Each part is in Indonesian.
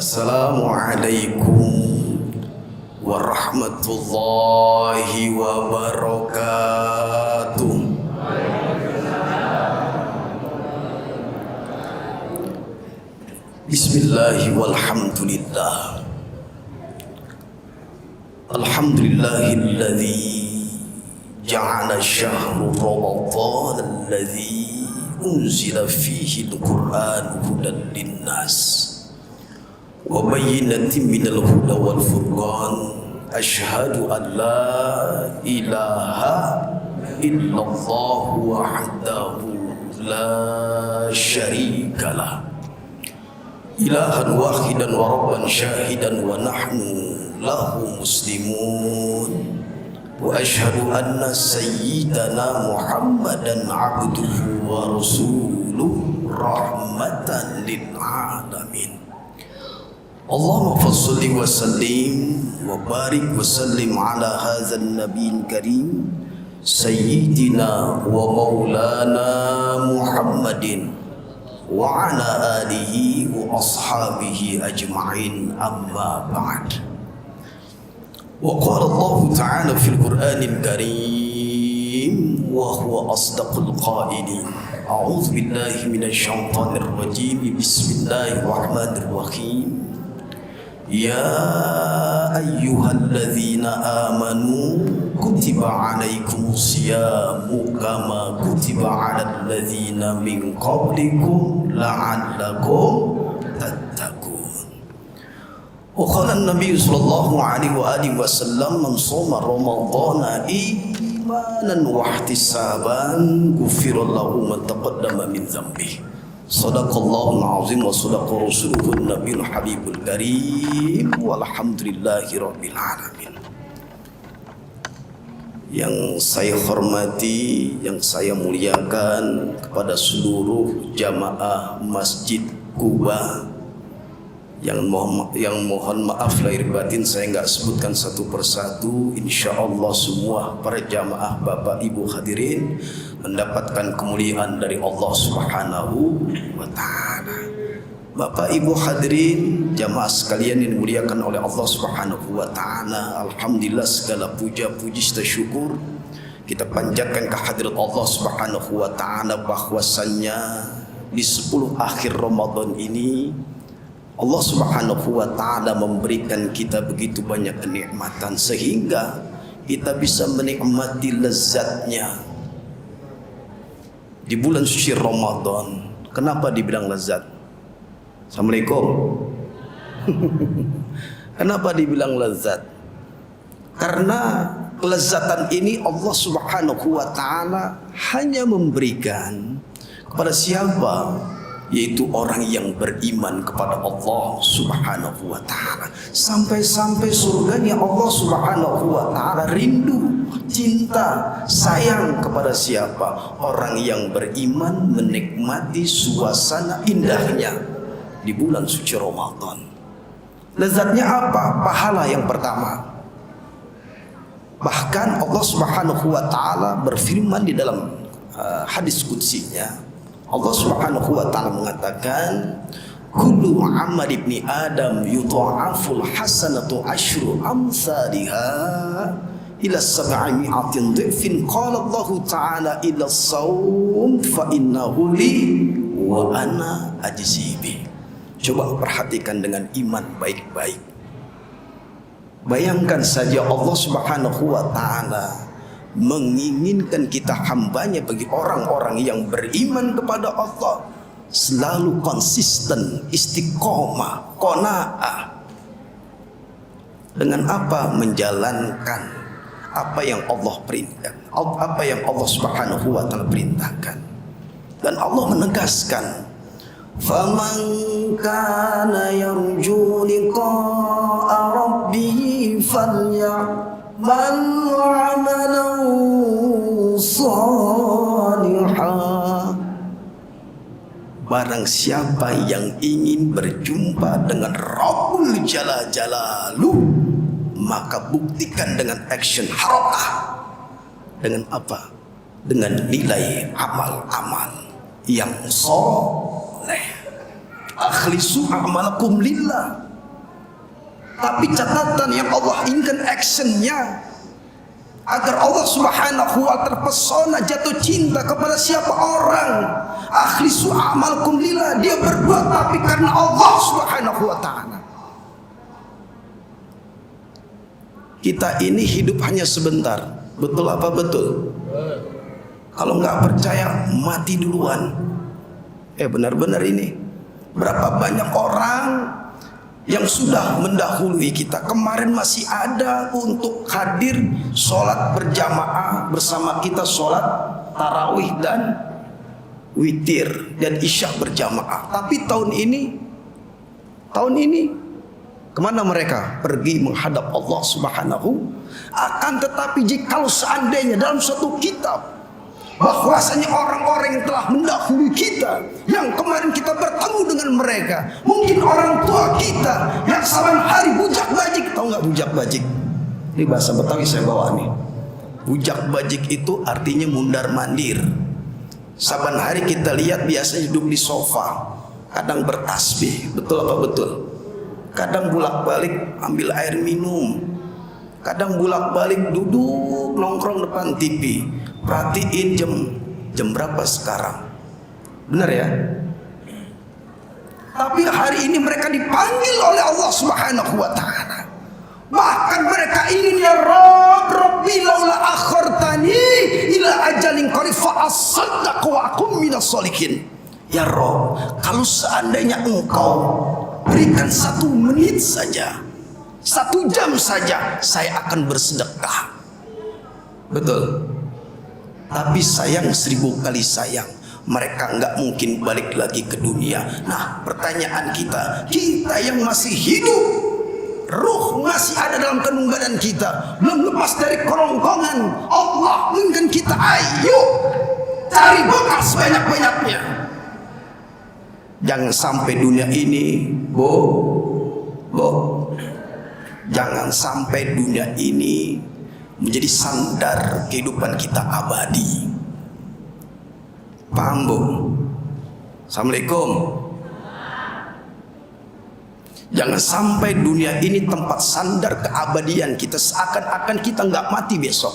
Assalamualaikum warahmatullahi wabarakatuh. Bismillahi walhamdulillah. Alhamdulillahilladzi ja'ala syahru Ramadan alladzi unzila fihi al-Qur'an hudan linnas wa bayyinatin minal huda wal furqan. Asyhadu an la ilaha illallah wahdahu la syarikalah, ilahan wahidan wa rabban syahidan wa nahnu lahu muslimun. Wa asyhadu anna sayyidana Muhammadan abduhu wa rasuluhu rahmatan lil alamin. Allahumma fassalli wa sallim wa barik wa sallim ala hadzal nabiyil karim sayyidina wa maulana Muhammadin wa ala alihi wa ashabihi ajma'in, amma ba'd. Wa qala Allah ta'ala fil Qur'anil Karim wa huwa asdaqul qailin. A'udzu billahi minasy syaithanir rajim. Bismillahirrahmanirrahim. Ya ayyuhalladzina amanu kutiba alaikumus syiyamu kama kutiba alal ladzina min qablikum la'allakum tattaqun. Wa qala an-nabiy sallallahu alaihi wa alihi wasallam man shoma ramadhana imanan wa ihtisaban ghufira lahu ma taqaddama min dhanbihi. Sadaqallahul azim wa sadaqa rasuluhun nabiyul habibul karim walhamdulillahi rabbil alamin. Yang saya hormati, yang saya muliakan kepada seluruh jamaah Masjid Quba, yang mohon maaf lahir batin saya nggak sebutkan satu persatu. Insya Allah semua para jamaah Bapak Ibu hadirin mendapatkan kemuliaan dari Allah Subhanahu wa ta'ala. Bapak Ibu hadirin, jamaah sekalian yang dimuliakan oleh Allah Subhanahu wa ta'ala, alhamdulillah segala puja puji serta syukur kita panjatkan kehadirat Allah Subhanahu wa ta'ala, bahwasannya di 10 akhir Ramadan ini Allah Subhanahu wa ta'ala memberikan kita begitu banyak kenikmatan sehingga kita bisa menikmati lezatnya di bulan suci Ramadan. Kenapa dibilang lezat? Assalamualaikum. Kenapa dibilang lezat? Karena kelezatan ini Allah Subhanahu wa ta'ala hanya memberikan kepada siapa? Yaitu orang yang beriman kepada Allah Subhanahu wa ta'ala. Sampai-sampai surganya Allah Subhanahu wa ta'ala rindu, cinta, sayang kepada siapa? Orang yang beriman menikmati suasana indahnya di bulan suci Ramadan. Lezatnya apa? Pahala yang pertama. Bahkan Allah Subhanahu wa ta'ala berfirman di dalam hadis qudsinya, Allah Subhanahu wa ta'ala mengatakan, kullu amal ibni adam yudha'aful hasanatu asyru amsalha ila sab'i mi'atin dhifin. Qala Allah ta'ala ila as-sawm fa innahu li wa ana ajzi bi. Coba perhatikan dengan iman baik-baik. Bayangkan saja Allah Subhanahu wa ta'ala menginginkan kita hambanya, bagi orang-orang yang beriman kepada Allah selalu konsisten, istiqomah, qanaah. Dengan apa? Menjalankan apa yang Allah perintahkan, apa yang Allah Subhanahu wa ta'ala perintahkan. Dan Allah menegaskan, faman kana yarju liqa'a rabbih falyamal 'amalan shalihan. Barang siapa yang ingin berjumpa dengan Rabbul Jalla Jalaluh, maka buktikan dengan action, harakah. Dengan apa? Dengan nilai amal-amal yang soleh. Akhlisu a'malakum lillah. Tapi catatan yang Allah inginkan actionnya, agar Allah subhanahu wa ta'ala terpesona jatuh cinta kepada siapa orang akhlisu a'malkum lillah, dia berbuat tapi karena Allah subhanahu wa ta'ala. Kita ini hidup hanya sebentar, betul apa betul? Kalau nggak percaya mati duluan. Benar-benar ini berapa banyak orang yang sudah mendahului kita. Kemarin masih ada untuk hadir sholat berjamaah bersama kita, sholat tarawih dan witir dan isya berjamaah. Tapi tahun ini kemana mereka? Pergi menghadap Allah subhanahu. Akan tetapi jika seandainya dalam suatu kitab bahwasanya orang-orang yang telah mendahului kita, yang kemarin kita bertemu dengan mereka, mungkin orang tua kita yang saban hari bujak bajik. Tahu nggak bujak bajik? Ini bahasa Betawi saya bawa nih. Bujak bajik itu artinya mundar mandir. Saban hari kita lihat biasanya duduk di sofa, kadang bertasbih, betul apa betul? Kadang bolak-balik ambil air minum, kadang bolak-balik duduk nongkrong depan TV. Perhatiin jam berapa sekarang? Benar ya? Tapi hari ini mereka dipanggil oleh Allah subhanahu wa ta'ala. Bahkan mereka ingin, ya Rabbi laula akhartani ila ajalin qarib fa asaddaq wa akum minas sholihin. Ya Rabb, kalau seandainya engkau berikan 1 menit saja, 1 jam saja, saya akan bersedekah. Betul. Tapi sayang 1000 kali sayang, mereka nggak mungkin balik lagi ke dunia. Nah, pertanyaan kita yang masih hidup, ruh masih ada dalam kandung badan kita, belum lepas dari kerongkongan, Allah inginkan kita, ayo cari bekal sebanyak-banyaknya. Jangan sampai dunia ini, jangan sampai dunia ini menjadi sandar kehidupan kita abadi. Paham bu? Assalamualaikum. Jangan sampai dunia ini tempat sandar keabadian kita, seakan-akan kita nggak mati besok.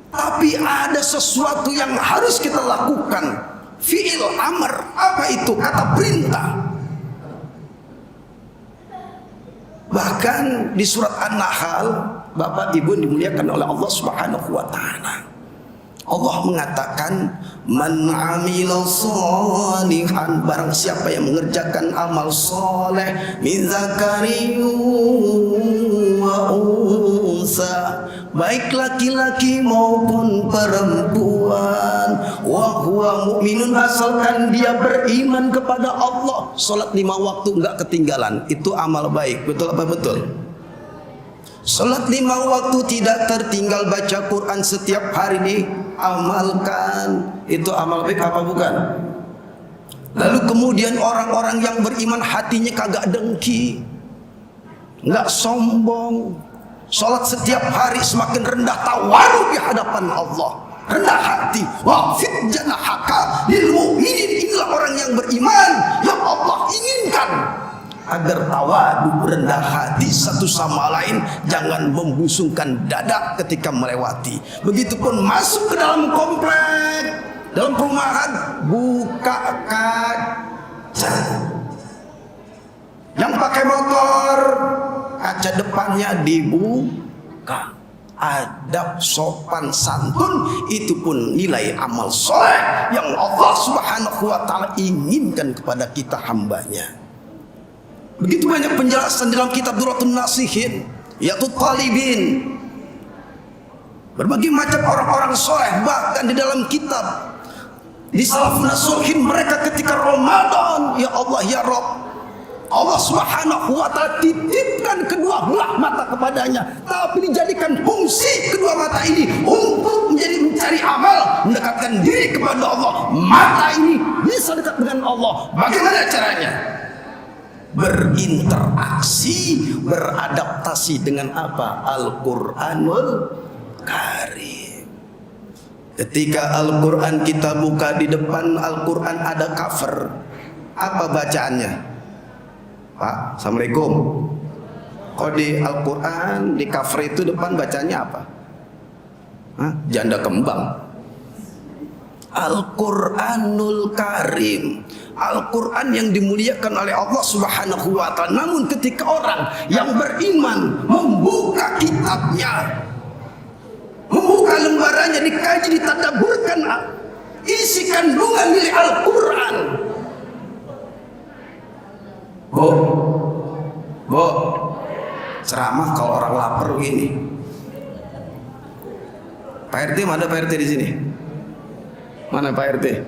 Tapi ada sesuatu yang harus kita lakukan. Fi'il amr, apa itu? Kata perintah. Bahkan di surat An-Nahl, Bapak Ibu dimuliakan oleh Allah subhanahu wa ta'ala, Allah mengatakan, man amila sholihan, barang siapa yang mengerjakan amal soleh, min zakarin wa unsa, baik laki-laki maupun perempuan, wa huwa mu'minun, asalkan dia beriman kepada Allah. Salat 5 waktu enggak ketinggalan, itu amal baik. Betul apa betul? Salat 5 waktu tidak tertinggal, baca Quran setiap hari diamalkan, itu amal baik apa bukan? Lalu kemudian orang-orang yang beriman hatinya kagak dengki, nggak sombong, salat setiap hari, semakin rendah tawaru di hadapan Allah, rendah hati. Waqfid janahaka lil mu'minin, inilah orang yang beriman yang Allah inginkan agar tawadu, rendah hati satu sama lain, jangan membusungkan dada ketika melewati. Begitupun masuk ke dalam komplek, dalam perumahan, buka kaca. Yang pakai motor, kaca depannya dibuka. Adab sopan santun, itu pun nilai amal soleh yang Allah subhanahu wa ta'ala inginkan kepada kita hambanya. Begitu banyak penjelasan dalam kitab Duratun Nasihin, yaitu talibin, berbagai macam orang-orang soleh. Bahkan di dalam kitab di Salafun Sholihin, mereka ketika Ramadan, ya Allah ya Rabb, Allah subhanahu wa ta'ala titipkan kedua belah mata kepadanya, tapi dijadikan fungsi kedua mata ini untuk menjadi mencari amal, mendekatkan diri kepada Allah. Mata ini bisa dekat dengan Allah. Bagaimana caranya? Berinteraksi, beradaptasi dengan apa? Al-Quranul Karim. Ketika Al-Quran kita buka, di depan Al-Quran ada cover, apa bacaannya? Pak, Assalamualaikum. Kalau di Al-Quran, di cover itu depan bacanya apa? Hah? Janda kembang. Al-Quranul Karim, Al-Quran yang dimuliakan oleh Allah Subhanahu wa ta'ala. Namun ketika orang yang beriman membuka kitabnya, membuka lembarannya, dikaji, ditadaburkan isi kandungan nilai Al-Quran. Bu, ceramah kalau orang lapar begini. Pak RT, mana Pak RT di sini? Mana Pak RT?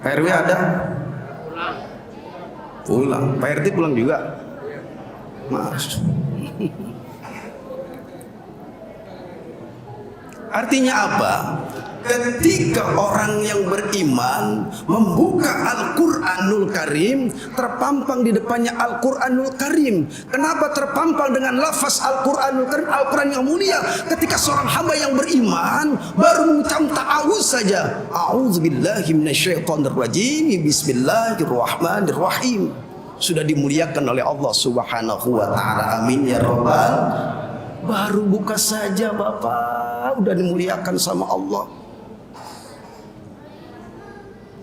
Pak RW ada? Pulang. Pak RT pulang juga? Mas. Artinya apa? Ketika orang yang beriman membuka Al-Quranul Karim, terpampang di depannya Al-Quranul Karim. Kenapa terpampang dengan lafaz Al-Quranul Karim, Al-Quran yang mulia? Ketika seorang hamba yang beriman baru mengucap ta'awuz saja, a'udzubillahi minasyaitonirrajim, bismillahirrahmanirrahim, sudah dimuliakan oleh Allah Subhanahu wa ta'ala. Amin ya rabbal. Baru buka saja Bapak udah dimuliakan sama Allah.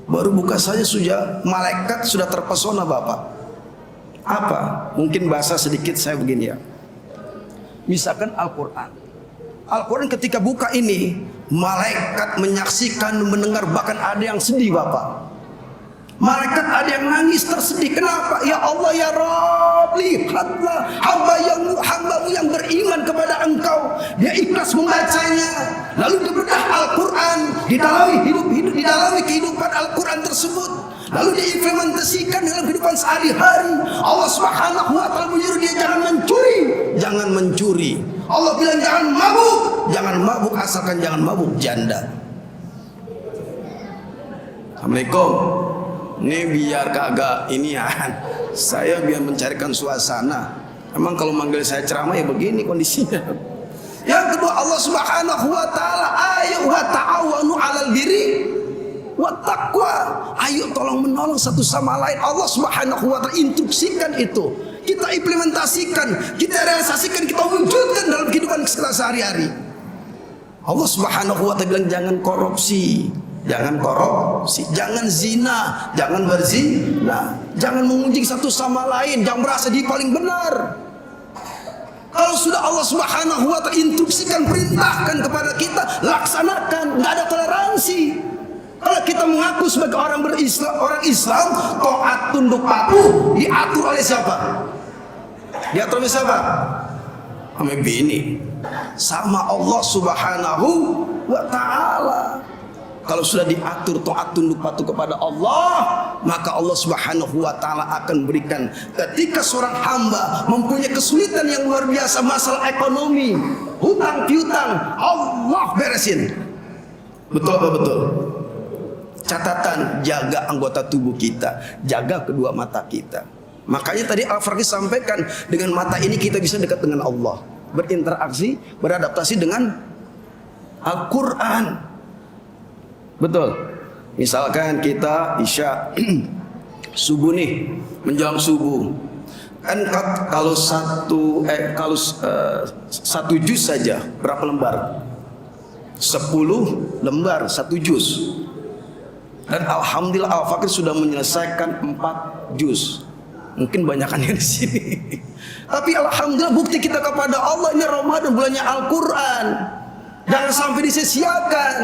Baru buka saja sudah malaikat sudah terpesona Bapak. Apa? Mungkin bahasa sedikit saya begini ya. Misalkan Al-Quran. Al-Quran ketika buka ini, malaikat menyaksikan, mendengar, bahkan ada yang sedih Bapak. Malaikat ada yang nangis tersedih. Kenapa? Ya Allah ya Rabb, lihatlah hambamu yang beriman kepada Engkau. Dia ikhlas membacanya, lalu dibedah Al-Quran, didalami kehidupan Al-Quran tersebut, lalu diimplementasikan dalam kehidupan sehari-hari. Allah Subhanahu wa ta'ala menyuruh dia jangan mencuri. Allah bilang jangan mabuk asalkan jangan mabuk janda. Assalamualaikum. Ini biar kagak ini ya, saya biar mencarikan suasana. Emang kalau manggil saya ceramah ya begini kondisinya. Yang kedua, Allah Subhanahu wa ta'ala, ayo wa ta'awanu 'alal birri wa taqwa. Ayo tolong menolong satu sama lain. Allah Subhanahu wa ta'ala instruksikan itu. Kita implementasikan, kita realisasikan, kita wujudkan dalam kehidupan kita sehari-hari. Allah Subhanahu wa ta'ala bilang jangan korupsi. Jangan korupsi, jangan zina, jangan berzina, jangan mengunjing satu sama lain, jangan merasa dia paling benar. Kalau sudah Allah Subhanahu wa ta'ala instruksikan, perintahkan kepada kita, laksanakan, nggak ada toleransi. Kalau kita mengaku sebagai orang Islam, taat tunduk patuh diatur oleh siapa? Diatur oleh siapa? Sama bini, sama Allah Subhanahu wa ta'ala. Kalau sudah diatur taat tunduk patuh kepada Allah, maka Allah Subhanahu wa ta'ala akan berikan. Ketika seorang hamba mempunyai kesulitan yang luar biasa, masalah ekonomi, hutang piutang, Allah beresin. Betul apa betul? Catatan, jaga anggota tubuh kita, jaga kedua mata kita. Makanya tadi Al-Farqi sampaikan, dengan mata ini kita bisa dekat dengan Allah, berinteraksi, beradaptasi dengan Al-Quran. Betul. Misalkan kita isya subuh nih, menjelang subuh. Kan kalau satu juz saja berapa lembar? 10 lembar 1 juz. Dan alhamdulillah Al-Fakir sudah menyelesaikan 4 juz. Mungkin banyakannya di sini. Tapi alhamdulillah bukti kita kepada Allah, ini Ramadan bulannya Al-Quran. Jangan sampai disia-siakan.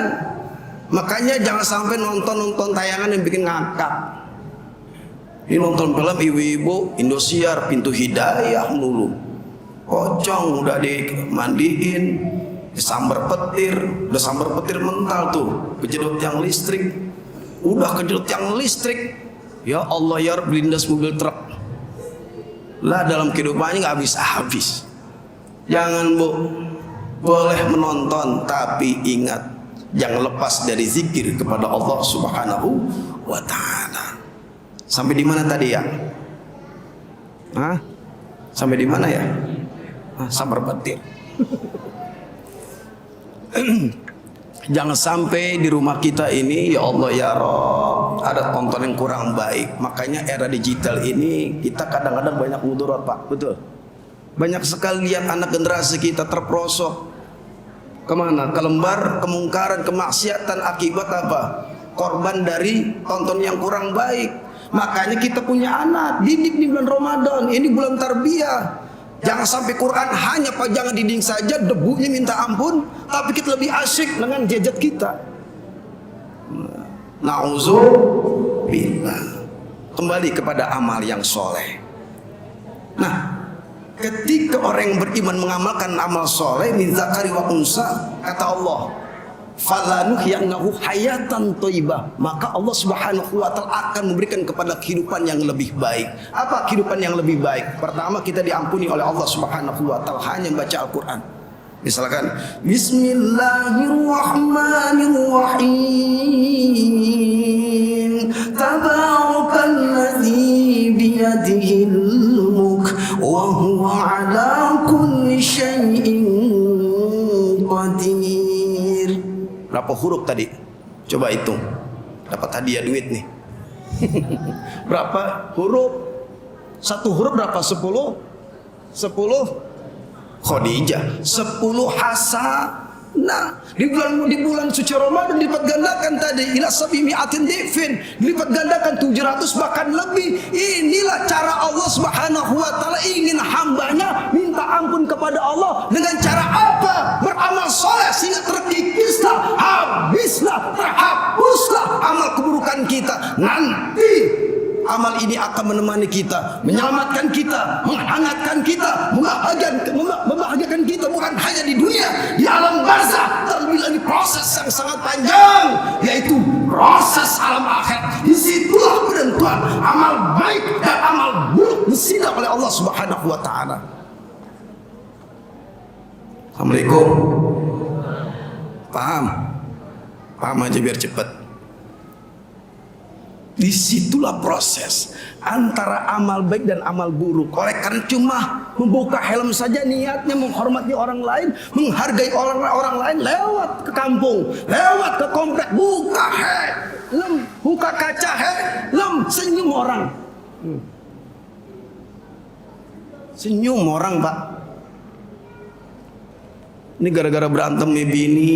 Makanya jangan sampai nonton tayangan yang bikin ngakak. Ini nonton film ibu-ibu Indosiar, Pintu Hidayah mulu. Pocong udah dimandiin, disambar petir, udah sambar petir mental tuh, kejedot tiang listrik. Udah kejedot tiang listrik. Ya Allah ya Rabb, lindas mobil truk. Lah dalam kehidupannya nggak habis-habis. Jangan boleh menonton, tapi ingat, jangan lepas dari zikir kepada Allah Subhanahu wa ta'ala. Sampai di mana tadi ya? Sampai di mana ya? Sambar petir. Jangan sampai di rumah kita ini, ya Allah ya Rabb, ada tonton yang kurang baik. Makanya era digital ini kita kadang-kadang banyak mudarat Pak. Betul? Banyak sekali lihat anak generasi kita terperosok kemana? Ke lembar kemungkaran, kemaksiatan. Akibat apa? Korban dari tonton yang kurang baik. Makanya kita punya anak, didik di bulan Ramadan. Ini bulan tarbiyah. Jangan sampai Quran hanya pajangan dinding saja, debunya minta ampun, tapi kita lebih asyik dengan gadget kita. Na'udzubillah. Kembali kepada amal yang soleh. Nah, ketika orang yang beriman mengamalkan amal soleh min zakari wa unsa, kata Allah, falanuhyiyannahu hayatan thayyibah, maka Allah Subhanahu wa taala akan memberikan kepada kehidupan yang lebih baik. Apa kehidupan yang lebih baik? Pertama, kita diampuni oleh Allah Subhanahu wa taala hanya membaca Al-Qur'an. Misalkan Bismillahirrahmanirrahim, tabarakalladzi biyadihil mulk wa huwa ala kulli syai'in qadir. Berapa huruf tadi? Coba hitung. Dapat hadiah duit nih. Berapa huruf? Satu huruf berapa? 10? 10 Khadijah, 10 hasa. Nah, di bulan suci Ramadan dilipat gandakan tadi ila sabimi'atin difin, dilipat gandakan 700 bahkan lebih. Inilah cara Allah Subhanahu wa taala ingin hambanya minta ampun kepada Allah dengan cara apa? Beramal soleh sehingga terkikislah, habislah, terhapuslah amal keburukan kita. Nanti amal ini akan menemani kita, menyelamatkan kita, menghangatkan kita, membahagiakan kita bukan hanya di dunia, di alam barzakh, terlebih lagi proses yang sangat panjang, yaitu proses alam akhirat. Disitulah penentuan amal baik dan amal buruk disidang oleh Allah Subhanahu wa taala. Assalamualaikum. Paham? Paham aja biar cepat. Disitulah proses antara amal baik dan amal buruk. Oleh karena cuma membuka helm saja niatnya menghormati orang lain, menghargai orang lain, lewat ke kampung, lewat ke komplek, buka helm, buka kaca helm, senyum orang. Senyum orang, Pak. Ini gara-gara berantem bini,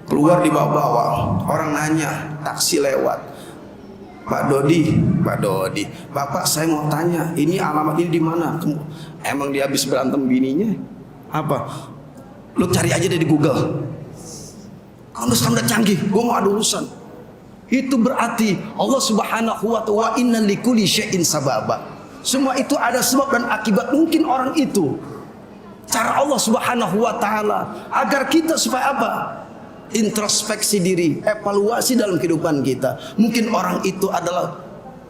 keluar di bawah-bawah, orang nanya, taksi lewat, Pak Dodi, Bapak saya mau tanya, ini alamat ini di mana? Emang dia habis berantem bininya? Apa? Lu cari aja deh di Google. Kalau udah canggih, gua mau ada urusan. Itu berarti Allah Subhanahu wa taala inna likulli syai'in sababa. Semua itu ada sebab dan akibat. Mungkin orang itu cara Allah Subhanahu wa taala agar kita supaya apa? Introspeksi diri, evaluasi dalam kehidupan kita. Mungkin orang itu adalah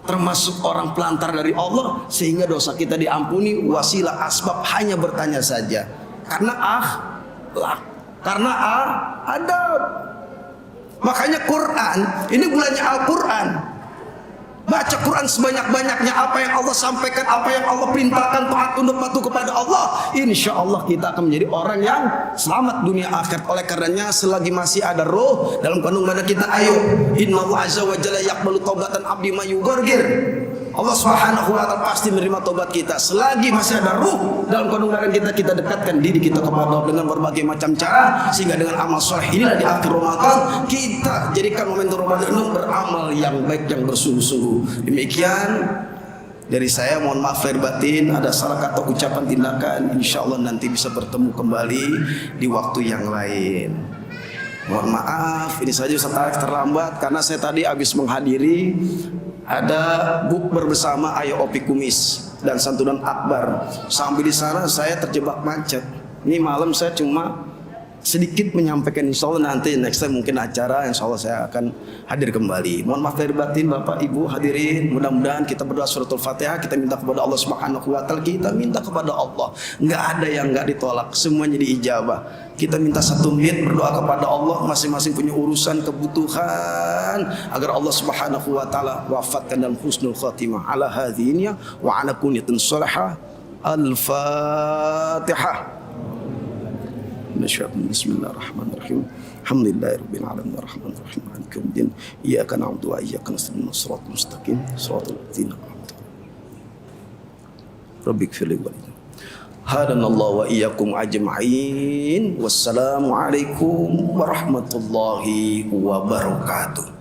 termasuk orang pelantar dari Allah sehingga dosa kita diampuni. Wasilah asbab hanya bertanya saja. Karena akhlak, karena adab. Makanya Quran, ini bulannya Al-Quran. Baca Quran sebanyak-banyaknya, apa yang Allah sampaikan, apa yang Allah perintahkan, taat tunduk patuh kepada Allah. Insya Allah kita akan menjadi orang yang selamat dunia akhirat. Oleh karenanya selagi masih ada roh dalam kandung badan kita, ayo innallaha azza wa jalla yaqbalu taubatan abdi may yughargir. Allah Subhanahu wa taala pasti menerima tobat kita. Selagi masih ada ruh dalam kandung badan kita, kita dekatkan diri kita kepada Allah dengan berbagai macam cara, sehingga dengan amal soleh inilah di akhir Ramadan kita jadikan momentum Ramadan ini beramal yang baik, yang bersungguh-sungguh. Demikian dari saya, mohon maaf lahir batin ada salah kata ucapan tindakan. Insya Allah nanti bisa bertemu kembali di waktu yang lain. Mohon maaf ini saja Ustaz terlambat karena saya tadi habis menghadiri ada bukber bersama Ayo Opi Kumis dan santunan akbar. Sampai di sana saya terjebak macet. Ini malam saya cuma sedikit menyampaikan, insya Allah nanti next time mungkin acara insya Allah saya akan hadir kembali. Mohon maaf lahir batin Bapak Ibu hadirin. Mudah-mudahan kita berdoa suratul Fatihah, kita minta kepada Allah Subhanahu wa taala, kita minta kepada Allah. Nggak ada yang nggak ditolak, semuanya diijabah. Kita minta 1 menit berdoa kepada Allah, masing-masing punya urusan kebutuhan agar Allah Subhanahu wa taala wafatkan dalam husnul khatimah ala hadhinya wa ala kunyatin salihah. Al-Fatihah. Bismillahirrahmanirrahim. Alhamdulillahirabbil alamin arrahmanir rahim maliki yaumiddin. Iyyaka na'budu wa iyyaka nasta'in shiratal mustaqim shiratal ladzina an'amta 'alaihim ghairil maghdubi 'alaihim waladdallin. Hadanallahu wa iyyakum ajma'in. Wassalamualaikum warahmatullahi wabarakatuh.